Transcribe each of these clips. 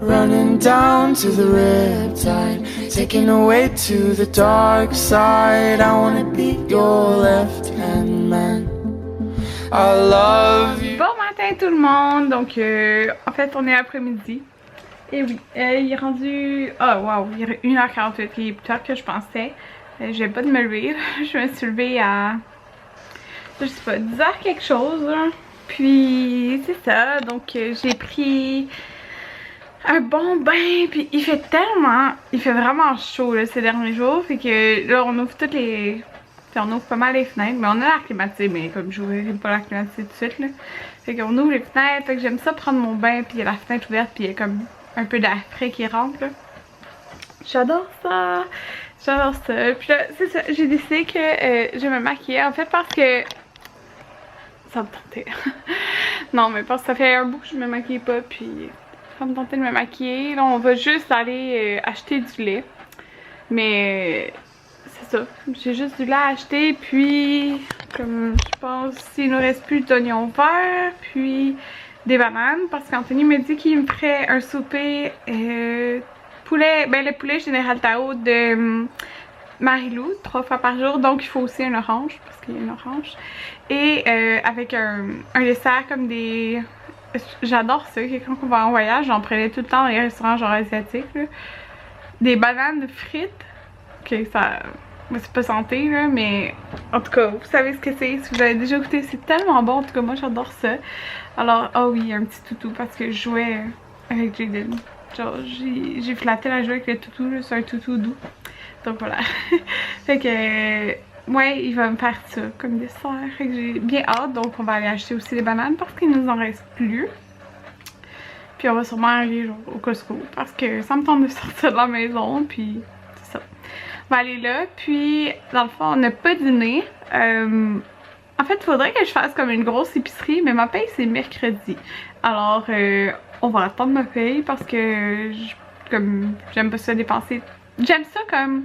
running down to the riptide, taking away to the dark side. I wanna be your left-hand man. I love you. Bon matin tout le monde, donc en fait on est après-midi. Et oui, il est rendu... Oh wow, il est 1h48, il est plus tard que je pensais. Je vais pas de me lever, je me suis levée à... je sais pas, 10h quelque chose. Hein. Puis c'est ça, donc j'ai pris un bon bain, puis il fait vraiment chaud là, ces derniers jours. Fait que là on ouvre toutes les... on ouvre pas mal les fenêtres, mais on a l'air climatisé, mais comme je n'ouvrirai pas l'air climatisé tout de suite là. Fait qu'on ouvre les fenêtres, fait que j'aime ça prendre mon bain, puis il y a la fenêtre ouverte, puis il y a comme un peu d'air frais qui rentre là. J'adore ça! J'adore ça. Puis là, c'est ça, j'ai décidé que je vais me maquiller, en fait parce que... ça me tentait. Non, mais parce que ça fait un bout que je me maquille pas, puis ça me tentait de me maquiller. Là, on va juste aller acheter du lait. Mais c'est ça, j'ai juste du lait à acheter, puis comme je pense s'il nous reste plus d'oignons verts, puis des bananes, parce qu'Anthony me dit qu'il me ferait un souper poulet, ben le poulet Général Tao de Marilou 3 fois par jour, donc il faut aussi une orange parce qu'il y a une orange et avec un dessert comme des... J'adore ça, quand on va en voyage, j'en prenais tout le temps dans les restaurants genre asiatiques là. Des bananes frites, ok ça... c'est pas santé là, mais en tout cas vous savez ce que c'est, si vous avez déjà goûté, c'est tellement bon, en tout cas moi j'adore ça. Alors oh oui, un petit toutou parce que je jouais avec Jaden. Genre j'ai flatté la jouer avec le toutou, c'est un toutou doux. Donc voilà. Fait que ouais, il va me faire ça comme dessert. Fait que j'ai bien hâte, donc on va aller acheter aussi les bananes parce qu'il nous en reste plus. Puis on va sûrement aller genre, au Costco parce que ça me tente de sortir de la maison, puis c'est ça. On va aller là, puis dans le fond on n'a pas dîné. En fait il faudrait que je fasse comme une grosse épicerie, mais ma paye c'est mercredi. Alors on va attendre ma paye parce que comme j'aime pas ça dépenser. J'aime ça comme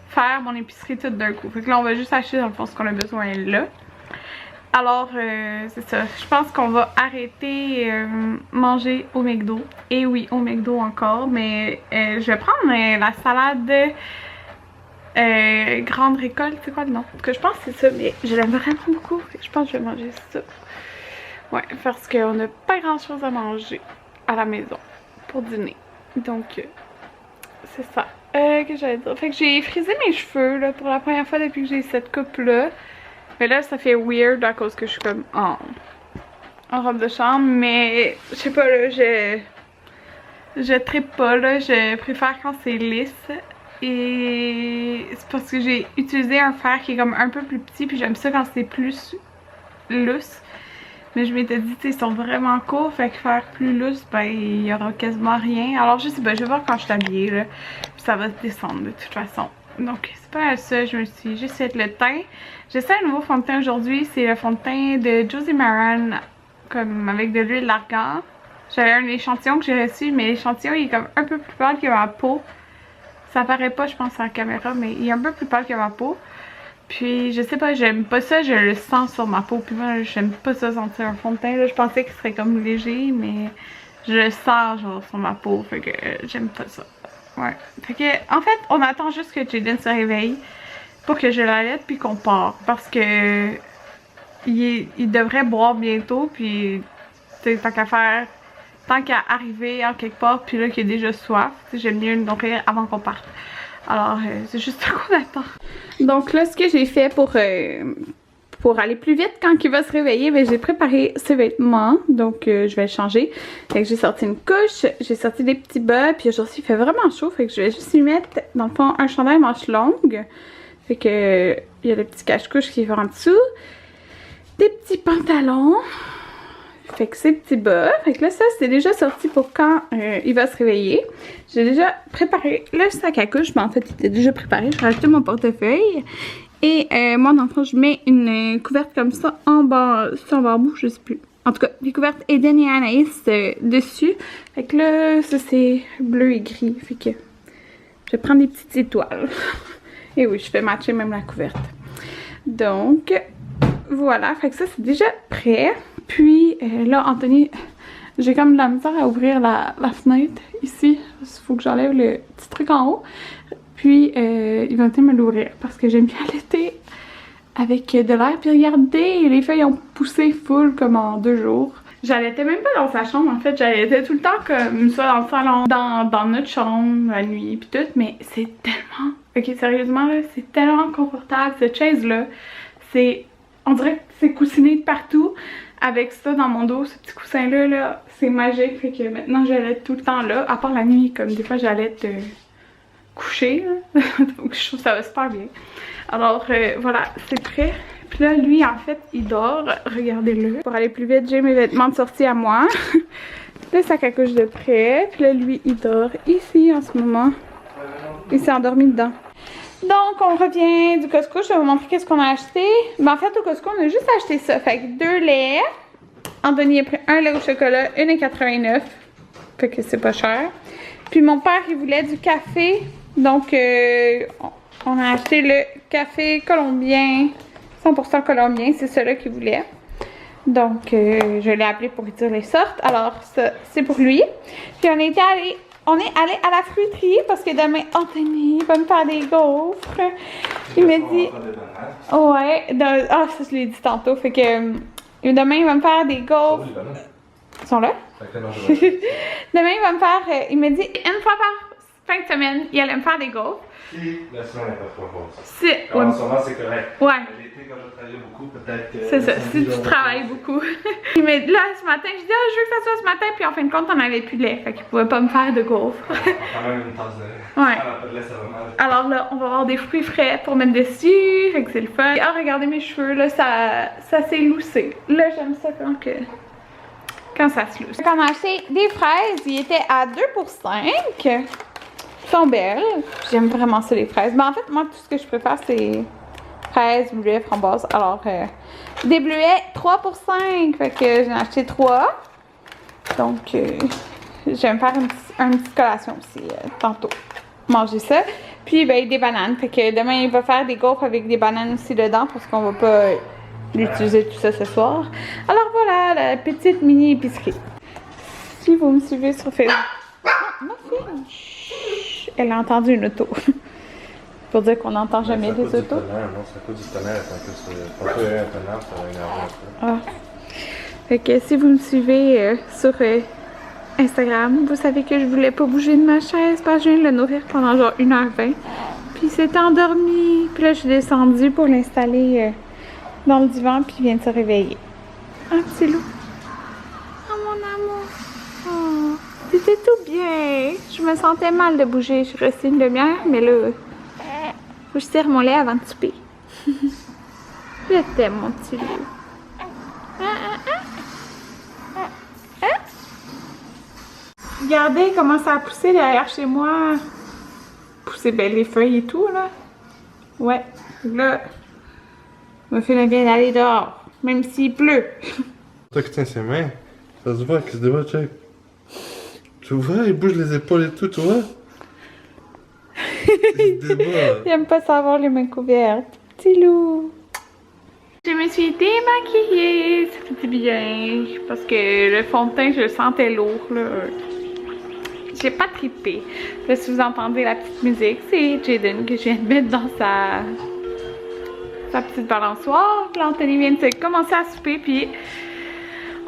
faire mon épicerie tout d'un coup. Fait que là on va juste acheter dans le fond ce qu'on a besoin là. Alors c'est ça, je pense qu'on va arrêter manger au McDo. Et oui, au McDo encore, mais je vais prendre la salade grande récolte, c'est quoi le nom? En tout cas je pense que c'est ça, mais je l'aime vraiment beaucoup. Je pense que je vais manger ça. Ouais, parce qu'on n'a pas grand chose à manger à la maison pour dîner. Donc c'est ça. Que j'allais dire. Fait que j'ai frisé mes cheveux là, pour la première fois depuis que j'ai cette coupe là. Mais là ça fait weird à cause que je suis comme en robe de chambre. Mais je sais pas là, je trippe pas là. Je préfère quand c'est lisse. Et c'est parce que j'ai utilisé un fer qui est comme un peu plus petit. Puis j'aime ça quand c'est plus lousse. Mais je m'étais dit, tu sais, ils sont vraiment courts, fait que faire plus lousse, ben, il y aura quasiment rien. Alors, je sais pas, je vais voir quand je suis habillée, là. Puis ça va se descendre de toute façon. Donc, c'est pas ça, je me suis juste fait le teint. J'essaie un nouveau fond de teint aujourd'hui, c'est le fond de teint de Josie Maran, comme avec de l'huile d'argan. J'avais un échantillon que j'ai reçu, mais l'échantillon, il est comme un peu plus pâle que ma peau. Ça paraît pas, je pense, à la caméra, mais il est un peu plus pâle que ma peau. Puis je sais pas, j'aime pas ça, je le sens sur ma peau. Puis moi j'aime pas ça sentir un fond de teint là. Je pensais qu'il serait comme léger, mais je le sens genre sur ma peau. Fait que j'aime pas ça. Ouais. Fait que en fait on attend juste que Jaden se réveille pour que je l'allaite puis qu'on part. Parce que il devrait boire bientôt. Puis tant qu'à arriver en quelque part puis là qu'il a déjà soif, j'aime mieux le nourrir avant qu'on parte. Alors, c'est juste ça qu'on attend. Donc là, ce que j'ai fait pour aller plus vite quand il va se réveiller, ben, j'ai préparé ses vêtements. Donc, je vais le changer. Fait que j'ai sorti une couche, j'ai sorti des petits bas. Puis aujourd'hui, il fait vraiment chaud. Fait que je vais juste lui mettre, dans le fond, un chandail manche longue. Fait que, il y a le petit cache-couche qui est en dessous. Des petits pantalons. Fait que ces petits bas, fait que là ça c'est déjà sorti pour quand il va se réveiller. J'ai déjà préparé le sac à couche, mais en fait il était déjà préparé. J'ai rajouté mon portefeuille. Et moi dans le fond je mets une couverte comme ça en bas, en bambou, je sais plus. En tout cas, les couvertes Eden et Anaïs dessus. Fait que là ça c'est bleu et gris. Fait que je vais prendre des petites étoiles. Et oui, je fais matcher même la couverte. Donc voilà, fait que ça c'est déjà prêt. Puis là, Anthony J'ai comme de la misère à ouvrir la fenêtre ici. Il faut que j'enlève le petit truc en haut. Puis, il va venir me l'ouvrir parce que j'aime bien l'été avec de l'air. Puis regardez, les feuilles ont poussé full comme en 2 jours. J'allaitais même pas dans sa chambre en fait, j'allaitais tout le temps comme ça dans le salon, dans notre chambre la nuit puis tout, mais c'est tellement, ok sérieusement là, c'est tellement confortable cette chaise là, c'est, on dirait que c'est coussiné de partout, avec ça dans mon dos, ce petit coussin là, c'est magique, fait que maintenant j'allaite tout le temps là, à part la nuit, comme des fois j'allaite coucher là, donc je trouve ça va super bien. Alors voilà, c'est prêt. Puis là, lui, en fait, il dort. Regardez-le. Pour aller plus vite, j'ai mes vêtements de sortie à moi. Le sac à couche de près. Puis là, lui, il dort ici en ce moment. Il s'est endormi dedans. Donc, on revient du Costco. Je vais vous montrer qu'est-ce qu'on a acheté. Mais en fait, au Costco, on a juste acheté ça. Fait que 2 laits. Anthony a pris un lait au chocolat, 1,89 $. Fait que c'est pas cher. Puis mon père, il voulait du café. Donc, on a acheté le café colombien. 100% colombien, c'est celui qu'il voulait. Donc, je l'ai appelé pour lui dire les sortes. Alors, ça, c'est pour lui. Puis, on est allé à la fruiterie parce que demain, Anthony va me faire des gaufres. Il m'a dit... Ouais, ça, je l'ai dit tantôt. Fait que demain, il va me faire des gaufres. Ils sont là? Demain, il va me faire... il m'a dit une fois par fin de semaine, il allait me faire des gaufres. Si la semaine n'est pas trop grosse. Si, en ce moment, c'est correct. Ouais. L'été, quand je travaille beaucoup, peut-être que... C'est ça, si tu travailles beaucoup. Mais là, ce matin, je dis, je veux que ça soit ce matin, puis en fin de compte, on n'avait plus de lait, fait qu'il pouvait pas me faire de gaufres. Quand même une tasse de lait. Ouais. On a pas de lait, ça va mal. Alors là, on va avoir des fruits frais pour mettre dessus, fait que c'est le fun. Ah, regardez mes cheveux, là, ça s'est loussé. Là, j'aime ça quand ça se lousse. On a acheté des fraises, ils étaient à 2 pour 5. Ils sont belles. J'aime vraiment ça, les fraises. Mais en fait, moi, tout ce que je préfère, c'est fraises, bleuets, framboises. Alors, des bleuets, 3 pour 5. Fait que j'en ai acheté 3. Donc, je vais me faire une petite collation aussi, tantôt. Manger ça. Puis, ben, des bananes. Fait que demain, il va faire des gaufres avec des bananes aussi dedans parce qu'on va pas l'utiliser tout ça ce soir. Alors, voilà, la petite mini épicerie. Si vous me suivez sur Facebook. Ma fille. Elle a entendu une auto. Pour dire qu'on n'entend jamais des autos. Non, c'est à cause du tonnerre. Quand il y a un tonnerre, ça va énerver un peu. Ah. Fait que si vous me suivez sur Instagram, vous savez que je voulais pas bouger de ma chaise parce que je viens de le nourrir pendant genre 1h20. Puis il s'est endormi. Puis là, je suis descendue pour l'installer dans le divan. Puis il vient de se réveiller. Un petit loup. Oh mon amour. Oh. C'était tout bien. Je me sentais mal de bouger. Je suis restée une demi-heure, mais là, faut que je tire mon lait avant de souper. Je t'aime, mon petit loup. Regardez comment ça a poussé derrière chez moi. Poussé ben, les feuilles et tout, là. Ouais. Là, ma fille vient d'aller dehors, même s'il pleut. Toi qui tiens ses mains, ça se voit qu'il se débat, check. Tu vois, il bouge les épaules et tout, tu vois? Il se débat. Il aime pas savoir les mains couvertes. Petit loup. Je me suis démaquillée, ça fait du bien. Parce que le fond de teint, je le sentais lourd, là. J'ai pas trippé. Là, si vous entendez la petite musique, c'est Jaden que je viens de mettre dans sa petite balançoire. Puis Anthony vient de commencer à souper, puis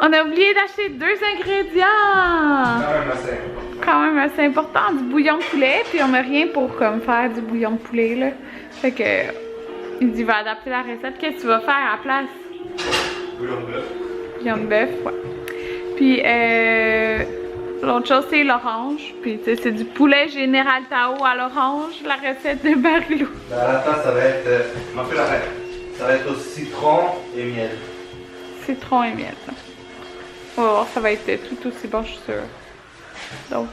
on a oublié d'acheter 2 ingrédients. Quand même assez important, du bouillon de poulet, puis on n'a rien pour comme faire du bouillon de poulet, là. Fait que il dit, va adapter la recette. Qu'est-ce que tu vas faire à la place? Bouillon de bœuf. Bouillon de bœuf, ouais. Puis l'autre chose, c'est l'orange. Puis tu sais, c'est du poulet Général Tao à l'orange, la recette de Marilou. À la fin, ça va être... ça va être au citron et miel. Citron et miel. On va voir, ça va être tout aussi bon, je suis sûre. Donc,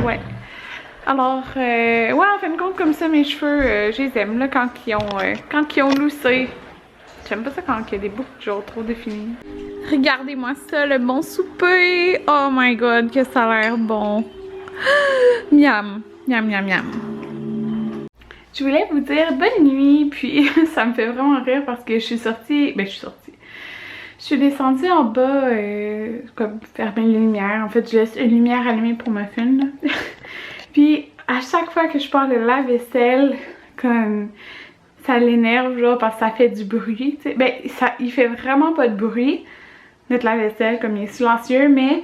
ouais. Alors, ouais, en fin de compte, comme ça, mes cheveux, je les aime, là, quand ils ont loussé. J'aime pas ça quand il y a des boucles genre trop définies. Regardez-moi ça, le bon souper. Oh my god, que ça a l'air bon. Miam, miam, miam, miam. Je voulais vous dire bonne nuit, puis ça me fait vraiment rire parce que je suis sortie. Ben, je Je suis descendue en bas, comme fermer les lumières. En fait, je laisse une lumière allumée pour ma film. Là. Puis à chaque fois que je parle de lave-vaisselle, comme ça l'énerve, genre, parce que ça fait du bruit, tu sais. Ben, il fait vraiment pas de bruit, notre lave-vaisselle, comme il est silencieux, mais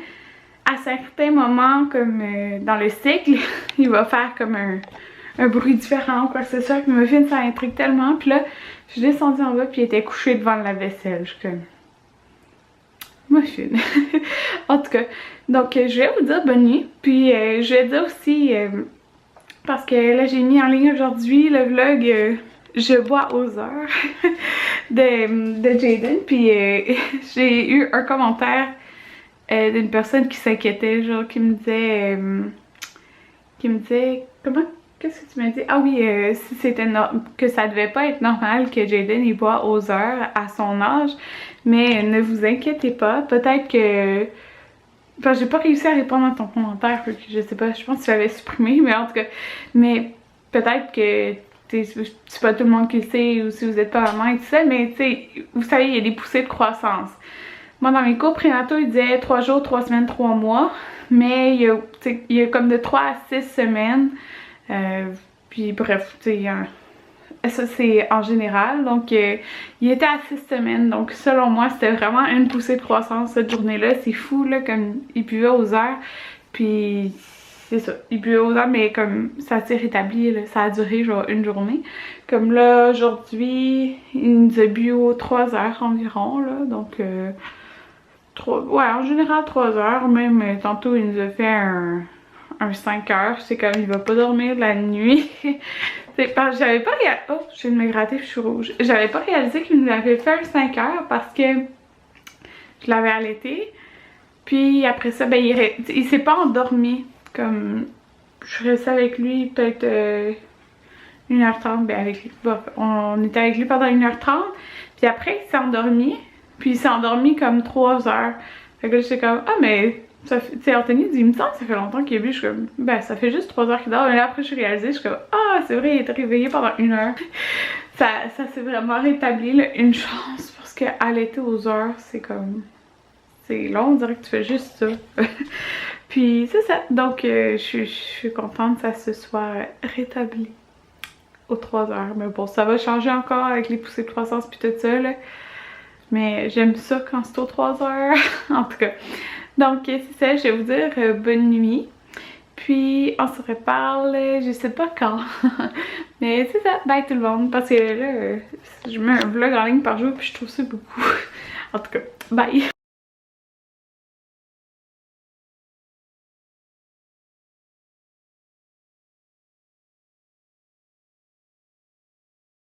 à certains moments, comme dans le cycle, il va faire comme un bruit différent ou quoi que ce soit. Puis Muffin, ça intrigue tellement. Puis là, je suis descendue en bas, puis il était couché devant le lave-vaisselle. Je suis comme... Muffin. En tout cas, donc je vais vous dire bonne nuit. Puis je vais dire aussi, parce que là j'ai mis en ligne aujourd'hui le vlog Je bois aux heures de Jaden. Puis j'ai eu un commentaire d'une personne qui s'inquiétait, genre qui me disait comment, qu'est-ce que tu m'as dit? Ah oui, si c'était que ça devait pas être normal que Jaden il boit aux heures à son âge, mais ne vous inquiétez pas, peut-être que... Enfin, j'ai pas réussi à répondre à ton commentaire, je sais pas, je pense que tu l'avais supprimé, mais en tout cas, mais peut-être que c'est pas tout le monde qui le sait, ou si vous êtes pas maman et tout ça, mais tu sais, vous savez, il y a des poussées de croissance. Moi, dans mes cours prénataux, ils disaient 3 jours, 3 semaines, 3 mois. Mais il y a comme de 3 à 6 semaines. Puis bref, tu sais, ça c'est en général. Donc, il était à 6 semaines. Donc, selon moi, c'était vraiment une poussée de croissance cette journée-là. C'est fou, là, comme il buvait aux heures. Puis, c'est ça. Il buvait aux heures, mais comme ça s'est rétabli, là, ça a duré genre une journée. Comme là, aujourd'hui, il nous a bu aux 3 heures environ, là. Donc, ouais, en général 3 heures, même tantôt il nous a fait un 5 heures, c'est comme il va pas dormir de la nuit. C'est parce que j'avais pas réalisé, oh je viens de me gratter, je suis rouge. J'avais pas réalisé qu'il nous avait fait un 5 heures parce que je l'avais allaité. Puis après ça, ben il s'est pas endormi, comme je suis restée avec lui peut-être 1h30, ben avec lui, bon, on était avec lui pendant 1h30, puis après il s'est endormi. Puis il s'est endormi comme 3 heures. Fait que là j'étais comme, ah mais, tu sais, Anthony dit, il me semble que ça fait longtemps qu'il est bu. Je suis comme, ben ça fait juste 3 heures qu'il dort. Et là après je suis réalisée, je suis comme, ah c'est vrai, il était réveillé pendant 1 heure. Ça s'est vraiment rétabli, là, une chance. Parce que allaiter aux heures, c'est comme, c'est long, on dirait que tu fais juste ça. Puis c'est ça. Donc je suis contente que ça se soit rétabli aux 3 heures. Mais bon, ça va changer encore avec les poussées de croissance puis tout ça, là. Mais j'aime ça quand c'est aux 3 heures. En tout cas. Donc c'est ça, je vais vous dire bonne nuit. Puis on se reparle, je sais pas quand. Mais c'est ça, bye tout le monde. Parce que là, je mets un vlog en ligne par jour puis je trouve ça beaucoup. En tout cas, bye.